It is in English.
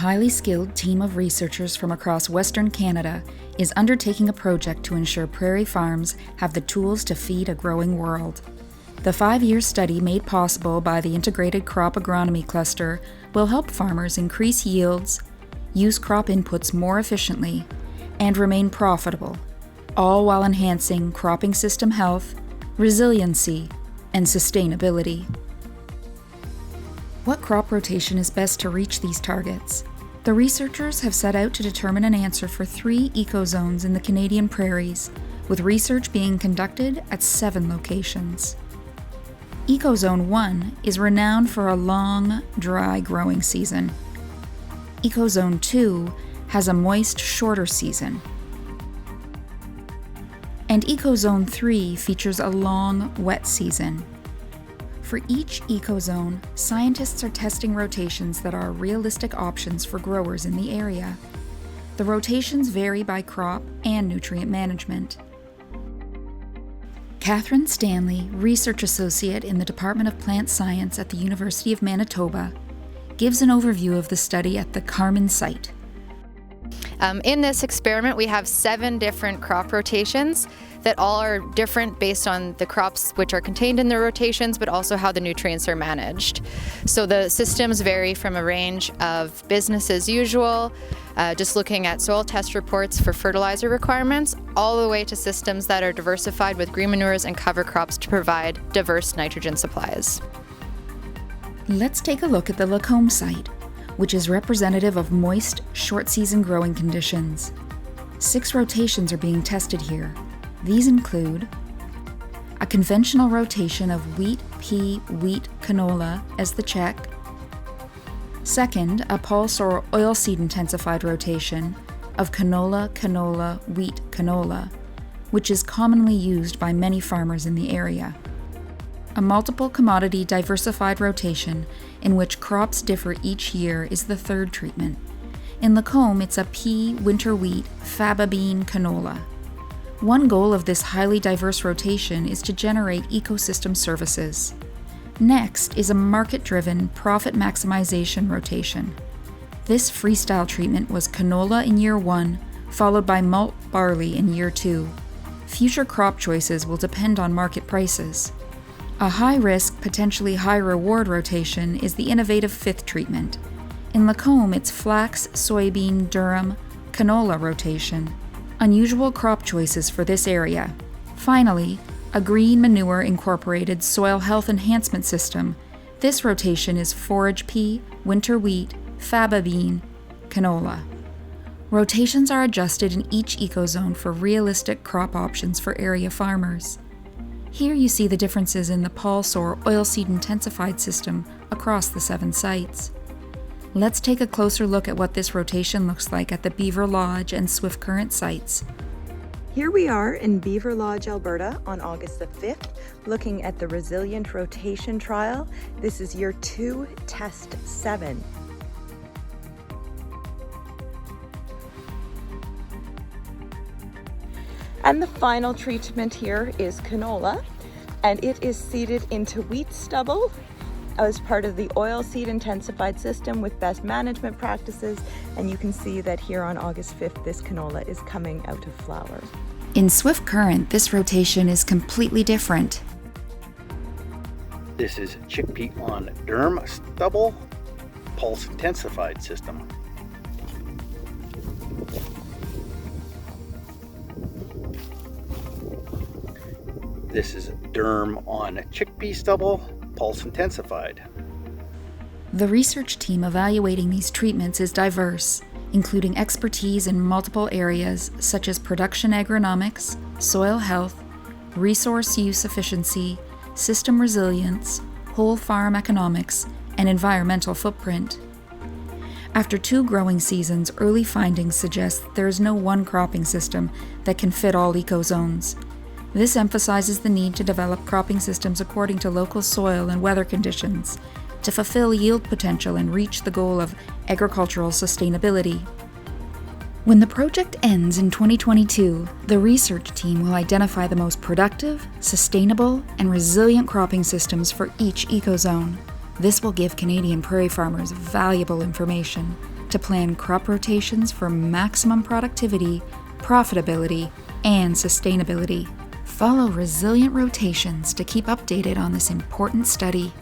highly skilled team of researchers from across Western Canada is undertaking a project to ensure prairie farms have the tools to feed a growing world. The 5-year study made possible by the Integrated Crop Agronomy Cluster will help farmers increase yields, use crop inputs more efficiently, and remain profitable, all while enhancing cropping system health, resiliency, and sustainability. What crop rotation is best to reach these targets? The researchers have set out to determine an answer for 3 ecozones in the Canadian prairies, with research being conducted at 7 locations. Ecozone 1 is renowned for a long, dry growing season. Ecozone 2 has a moist, shorter season. And Ecozone 3 features a long, wet season. For each ecozone, scientists are testing rotations that are realistic options for growers in the area. The rotations vary by crop and nutrient management. Catherine Stanley, Research Associate in the Department of Plant Science at the University of Manitoba, gives an overview of the study at the Carman site. In this experiment, we have 7 different crop rotations that all are different based on the crops which are contained in the rotations, but also how the nutrients are managed. So the systems vary from a range of business as usual, just looking at soil test reports for fertilizer requirements, all the way to systems that are diversified with green manures and cover crops to provide diverse nitrogen supplies. Let's take a look at the Lacombe site, which is representative of moist, short-season growing conditions. 6 rotations are being tested here. These include a conventional rotation of wheat, pea, wheat, canola as the check. Second, a pulse or oilseed intensified rotation of canola, canola, wheat, canola, which is commonly used by many farmers in the area. A multiple commodity diversified rotation in which crops differ each year is the third treatment. In Lacombe, it's a pea, winter wheat, faba bean, canola. One goal of this highly diverse rotation is to generate ecosystem services. Next is a market-driven profit maximization rotation. This freestyle treatment was canola in year 1, followed by malt barley in year 2. Future crop choices will depend on market prices. A high-risk, potentially high-reward rotation is the innovative 5th treatment. In Lacombe, it's flax, soybean, durum, canola rotation. Unusual crop choices for this area. Finally, a green manure incorporated soil health enhancement system. This rotation is forage pea, winter wheat, faba bean, canola. Rotations are adjusted in each ecozone for realistic crop options for area farmers. Here you see the differences in the pulse or oilseed intensified system across the 7 sites. Let's take a closer look at what this rotation looks like at the Beaver Lodge and Swift Current sites. Here we are in Beaver Lodge, Alberta on August the 5th, looking at the Resilient Rotation Trial. This is year 2, test 7. And the final treatment here is canola, and it is seeded into wheat stubble as part of the oilseed intensified system with best management practices, and you can see that here on August 5th this canola is coming out of flower. In Swift Current, this rotation is completely different. This is chickpea on durum stubble pulse intensified system. This is durum on chickpea stubble pulse intensified. The research team evaluating these treatments is diverse, including expertise in multiple areas such as production agronomics, soil health, resource use efficiency, system resilience, whole farm economics, and environmental footprint. After 2 growing seasons, early findings suggest there is no one cropping system that can fit all ecozones. This emphasizes the need to develop cropping systems according to local soil and weather conditions to fulfill yield potential and reach the goal of agricultural sustainability. When the project ends in 2022, the research team will identify the most productive, sustainable, and resilient cropping systems for each ecozone. This will give Canadian prairie farmers valuable information to plan crop rotations for maximum productivity, profitability, and sustainability. Follow Resilient Rotations to keep updated on this important study.